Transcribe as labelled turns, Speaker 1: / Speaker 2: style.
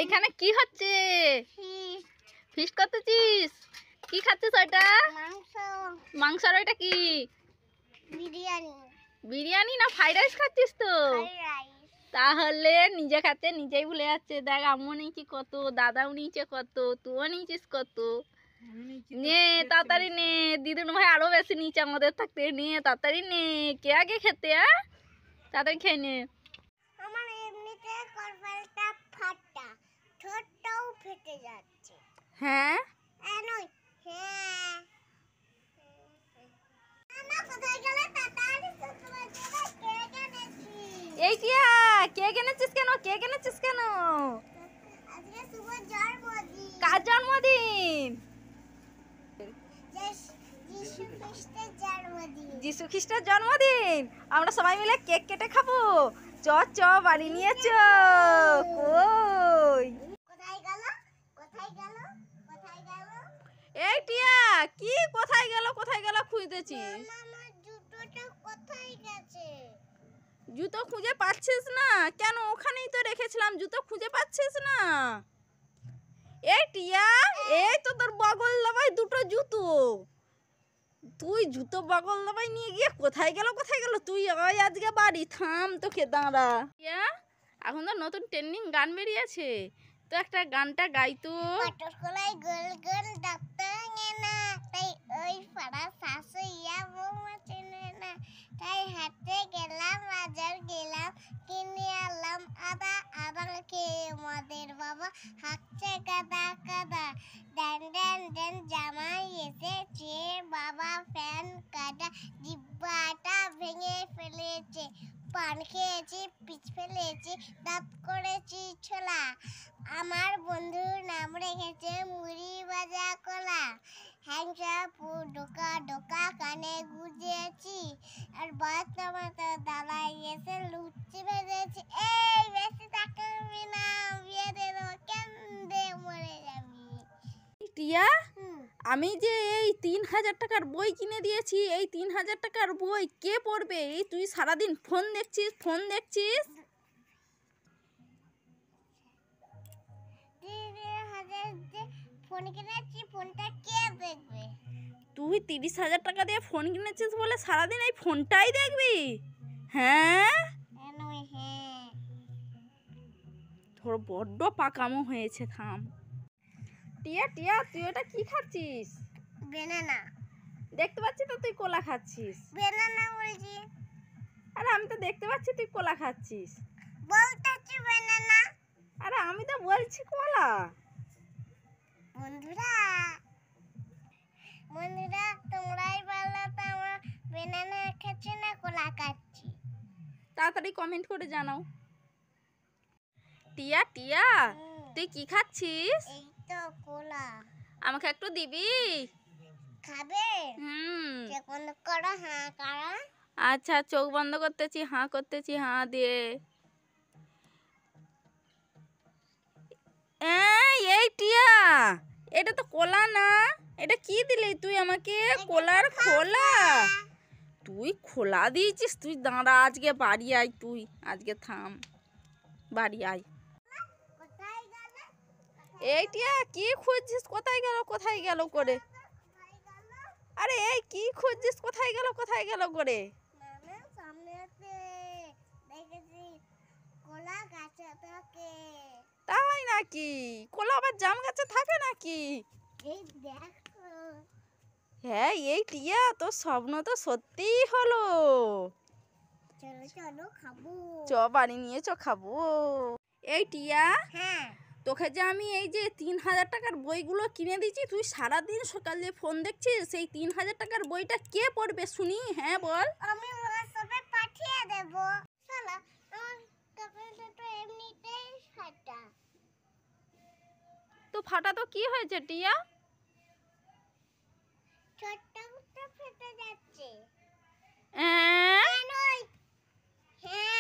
Speaker 1: এইখানে কি হচ্ছে? ফিস্ট করতেছিস? কি খাচ্ছিস ওইটা? মাংস। আর ওইটা কি? বিরিয়ানি না ফ্রাইড রাইস খাচ্ছিস তো? তাহলে নিজে খাতে নিজেই ভুলে যাচ্ছে। দেখ আম্মু নিয়েছি কত, দাদাও নিয়েছে কত, তুইও নিয়েছিস কত। নে তাড়াতাড়ি নে, দিদুন ভাই আরো বেশি নিচে আমাদের থাকতে। নে তাড়াতাড়ি নে, কে আগে খেতে? তাড়াতাড়ি খেয়ে নে।
Speaker 2: আমার এমনিতে কপালটা ফাটা, ঠোঁটটাও ফেটে যাচ্ছে।
Speaker 1: হ্যাঁ
Speaker 2: নয় হ্যাঁ মামা কোথায় গেলে? তাড়াতাড়ি তোমার জন্য কেক এনেছি।
Speaker 1: এই টিয়া, কেক এনেছিস কেন? কেক এনেছিস কেন?
Speaker 2: আজকে শুভ জন্মদিন।
Speaker 1: কার জন্মদিন?
Speaker 2: যিশু খ্রিস্টের জন্মদিন।
Speaker 1: যিশু খ্রিস্টের জন্মদিন। আমরা সবাই মিলে কেক কেটে খাবো। চ চ বাড়ি নিয়ে চ। কই
Speaker 2: কোথায় গেল? কোথায় গেল? কোথায় গেল?
Speaker 1: এই টিয়া, কি কোথায় গেল কোথায় গেল খুঁজতেছিস?
Speaker 2: আমার জুতোটা কোথায় গেছে?
Speaker 1: জুতো খুঁজে পাচ্ছিস না কেন? ওখানেই তো রেখেছিলাম, জুতো খুঁজে পাচ্ছিস না? এই টিয়া, এই তো তোর বগল দাবাই দুটো জুতো। তুই জুতো বগল দাবাই নিয়ে গিয়ে কোথায় গেল কোথায় গেল? তুই আয় আজকে বাড়ি, থাম তোকে দাঁড়া। টিয়া, এখন তো নতুন ট্রেন্ডিং গান বেরিয়েছে, তো একটা গানটা গাই তো।
Speaker 2: পটকলাই গোল গোল ডাক্তার না, তাই ওই পাড়া শাশুইয়া বৌমা চেনে না। তাই হাতে গেলাম, বাজার গেলাম, কিনে আনলাম আদা। আদা খেয়ে মদের বাবা হাঁকছে কাদা কাদা। ড্যান ড্যান ড্যান জামাই এসেছে, বাবা ফ্যান কাটা, জিব্বাটা ভেঙে ফেলেছে। পান খেয়েছি, পিচ ফেলেছি, দাঁত করেছি ছোলা। আমার বন্ধুর নাম রেখেছে মুড়ি ভাজা কলা। হ্যাংসা ডোকা ডোকা কানে গুজেছি, আর বাচ্চা মাথা দাঁড়াই এসে লুচি ভেজেছি। এই বেশি তাকাবি না, বিয়ে দে দেবো, কেন্দে মরে যাবি।
Speaker 1: টিয়া, আমি যে এই ৩,০০০ টাকার বই কিনে দিয়েছি, এই ৩,০০০ টাকার বই কে পড়বে? এই তুই সারাদিন ফোন দেখছিস ফোন দেখছিস।
Speaker 2: ফোন কিনেছি, ফোনটা কে দেখবে?
Speaker 1: তুই ৩০,০০০ টাকা দিয়ে ফোন কিনেছিস বলে সারাদিন এই ফোনটাই দেখবি? হ্যাঁ,
Speaker 2: হ্যাঁ
Speaker 1: তোর বড্ড পাকামো হয়েছে, থাম। টিয়া টিয়া, তুই ওটা কি খাচ্ছিস?
Speaker 2: বেনানা।
Speaker 1: দেখতে পাচ্ছি তো তুই কোলা খাচ্ছিস।
Speaker 2: বেনানা বলছি।
Speaker 1: আরে আমি তো দেখতে পাচ্ছি তুই কোলা খাচ্ছিস।
Speaker 2: বলতেছি বেনানা।
Speaker 1: আরে আমি তো বলছি কোলা।
Speaker 2: বন্ধুরা বন্ধুরা তোমরাই বলো তো, আমরা বেনানা খাচ্ছি না কোলা খাচ্ছি?
Speaker 1: তাড়াতাড়ি কমেন্ট করে জানাও। টিয়া টিয়া, তুই কি খাচ্ছিস?
Speaker 2: এই তো কোলা।
Speaker 1: আমাকে একটু দিবি?
Speaker 2: খাবে? চোখ বন্ধ করো, হ্যাঁ করো।
Speaker 1: আচ্ছা, চোখ বন্ধ করতেছি, হাঁ করতেছি, হাঁ দিয়ে। এই টিয়া, এটা তো কোলা না, এটা কি দিলি তুই আমাকে? কোলার খোলা? তুই খোলা দিয়েছিস? তুই দাঁড়া, আজকে বাড়ি আয়, তুই আজকে থাম, বাড়ি আয়।
Speaker 2: কোথায় গেল?
Speaker 1: এই টিয়া, কি খুঁজছিস? কোথায় গেল কোথায় গেল করে? আরে এই কি খুঁজছিস? কোথায় গেল কোথায় গেল করে?
Speaker 2: মানে সামনেতে দেখেছি কোলা গাছে থাকে।
Speaker 1: তাই নাকি? কোলা আবার জাম গাছে থাকে নাকি?
Speaker 2: এই দেখো।
Speaker 1: হ্যাঁ, এই টিয়া, তোর স্বপ্ন তো সত্যিই হলো।
Speaker 2: চলো চলো খাবো।
Speaker 1: চ বাড়ি নিয়ে চ, খাবো। এই টিয়া,
Speaker 2: হ্যাঁ
Speaker 1: তোকে যে আমি এই যে ৩,০০০ টাকার বইগুলো কিনে দিয়েছি, তুই সারাদিন সকালে ফোন দেখছিস, সেই ৩,০০০ টাকার বইটা কে পড়বে শুনি? হ্যাঁ বল।
Speaker 2: আমি হোয়াটসঅ্যাপে পাঠিয়ে দেবো। চলো, আমার কপালটা তো এমনিতেই ফাটা।
Speaker 1: তো ফাটা তো কি হয়েছে টিয়া?
Speaker 2: ছোট্ট ফেটে যাচ্ছে।
Speaker 1: হ্যাঁ,
Speaker 2: হ্যাঁ